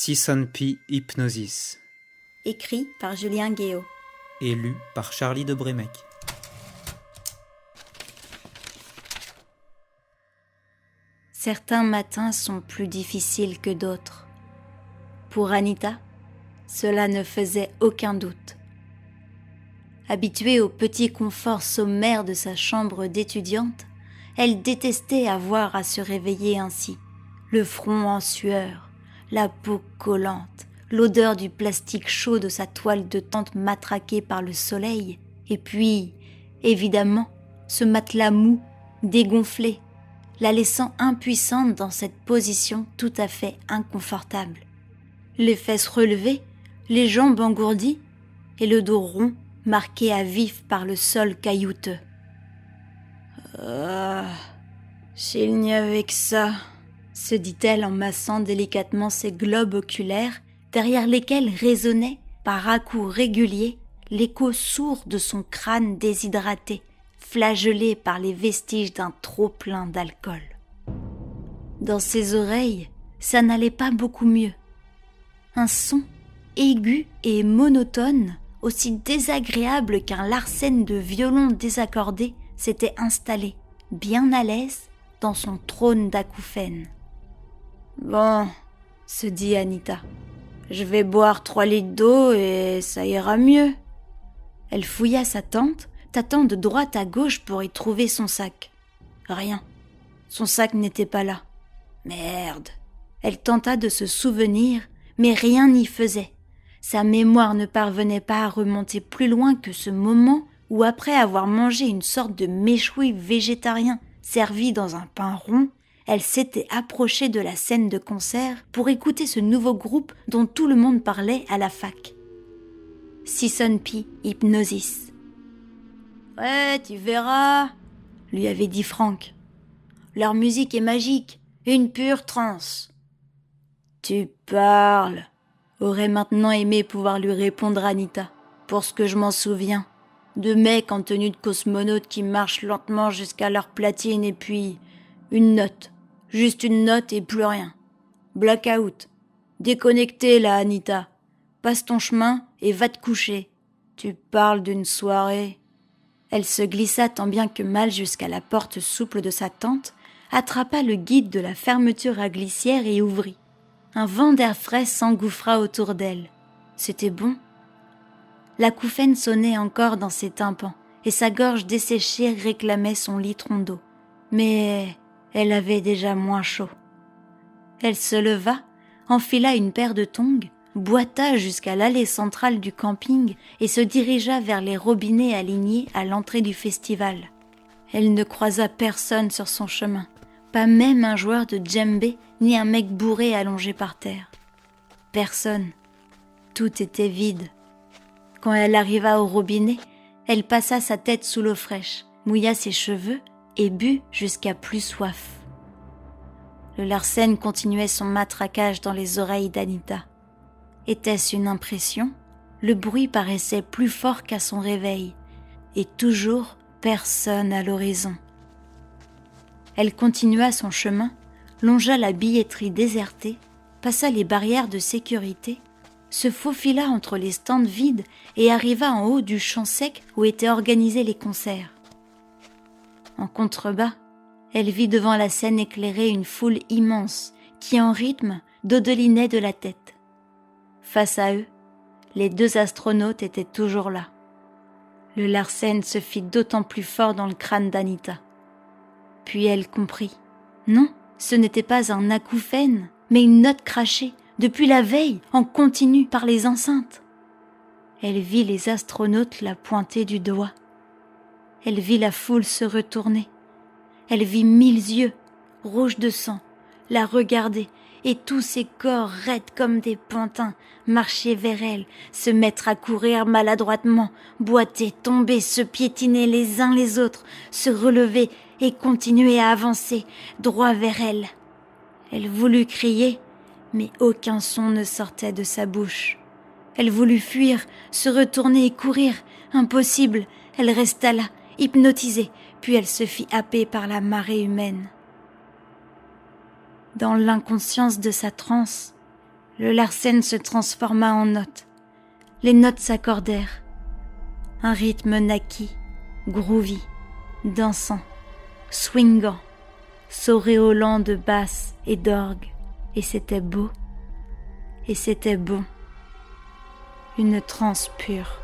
Sisonpi Hypnosis. Écrit par Julien Guéot. Et lu par Charlie de Brémec. Certains matins sont plus difficiles que d'autres. Pour Anita, cela ne faisait aucun doute. Habituée au petit confort sommaire de sa chambre d'étudiante, elle détestait avoir à se réveiller ainsi, le front en sueur, la peau collante, l'odeur du plastique chaud de sa toile de tente matraquée par le soleil, et puis, évidemment, ce matelas mou, dégonflé, la laissant impuissante dans cette position tout à fait inconfortable. Les fesses relevées, les jambes engourdies, et le dos rond, marqué à vif par le sol caillouteux. S'il n'y avait que ça, se dit-elle en massant délicatement ses globes oculaires, derrière lesquels résonnait, par à-coups réguliers, l'écho sourd de son crâne déshydraté, flagellé par les vestiges d'un trop-plein d'alcool. Dans ses oreilles, ça n'allait pas beaucoup mieux. Un son aigu et monotone, aussi désagréable qu'un Larsen de violon désaccordé, s'était installé, bien à l'aise, dans son trône d'acouphènes. « Bon, se dit Anita, je vais boire 3 litres d'eau et ça ira mieux. » Elle fouilla sa tente, tâtant de droite à gauche pour y trouver son sac. Rien. Son sac n'était pas là. Merde. Elle tenta de se souvenir, mais rien n'y faisait. Sa mémoire ne parvenait pas à remonter plus loin que ce moment où, après avoir mangé une sorte de méchoui végétarien servi dans un pain rond, elle s'était approchée de la scène de concert pour écouter ce nouveau groupe dont tout le monde parlait à la fac. Sisonpi Hypnosis. « Ouais, tu verras, » lui avait dit Franck. « Leur musique est magique, une pure transe. »« Tu parles !» aurait maintenant aimé pouvoir lui répondre Anita, pour ce que je m'en souviens. De mecs en tenue de cosmonautes qui marchent lentement jusqu'à leur platine et puis une note. Juste une note et plus rien. Blackout. Déconnecté là, Anita. Passe ton chemin et va te coucher. Tu parles d'une soirée. Elle se glissa tant bien que mal jusqu'à la porte souple de sa tente, attrapa le guide de la fermeture à glissière et ouvrit. Un vent d'air frais s'engouffra autour d'elle. C'était bon. L'acouphène sonnait encore dans ses tympans, et sa gorge desséchée réclamait son litron d'eau. Mais elle avait déjà moins chaud. Elle se leva, enfila une paire de tongs, boita jusqu'à l'allée centrale du camping et se dirigea vers les robinets alignés à l'entrée du festival. Elle ne croisa personne sur son chemin, pas même un joueur de djembé ni un mec bourré allongé par terre. Personne. Tout était vide. Quand elle arriva au robinet, elle passa sa tête sous l'eau fraîche, mouilla ses cheveux et but jusqu'à plus soif. Le Larsen continuait son matraquage dans les oreilles d'Anita. Était-ce une impression ? Le bruit paraissait plus fort qu'à son réveil, et toujours personne à l'horizon. Elle continua son chemin, longea la billetterie désertée, passa les barrières de sécurité, se faufila entre les stands vides et arriva en haut du champ sec où étaient organisés les concerts. En contrebas, elle vit devant la scène éclairée une foule immense qui, en rythme, dodelinait de la tête. Face à eux, les 2 astronautes étaient toujours là. Le Larsen se fit d'autant plus fort dans le crâne d'Anita. Puis elle comprit. Non, ce n'était pas un acouphène, mais une note crachée, depuis la veille, en continu par les enceintes. Elle vit les astronautes la pointer du doigt. Elle vit la foule se retourner. Elle vit 1000 yeux, rouges de sang, la regarder, et tous ces corps raides comme des pantins marcher vers elle, se mettre à courir maladroitement, boiter, tomber, se piétiner les uns les autres, se relever et continuer à avancer, droit vers elle. Elle voulut crier, mais aucun son ne sortait de sa bouche. Elle voulut fuir, se retourner et courir. Impossible, elle resta là, hypnotisée, puis elle se fit happer par la marée humaine. Dans l'inconscience de sa transe, Le Larsen se transforma en notes. Les notes s'accordèrent. Un rythme naquit, groovy, dansant, swingant, s'auréolant de basses et d'orgues. Et c'était beau, et c'était bon. Une transe pure.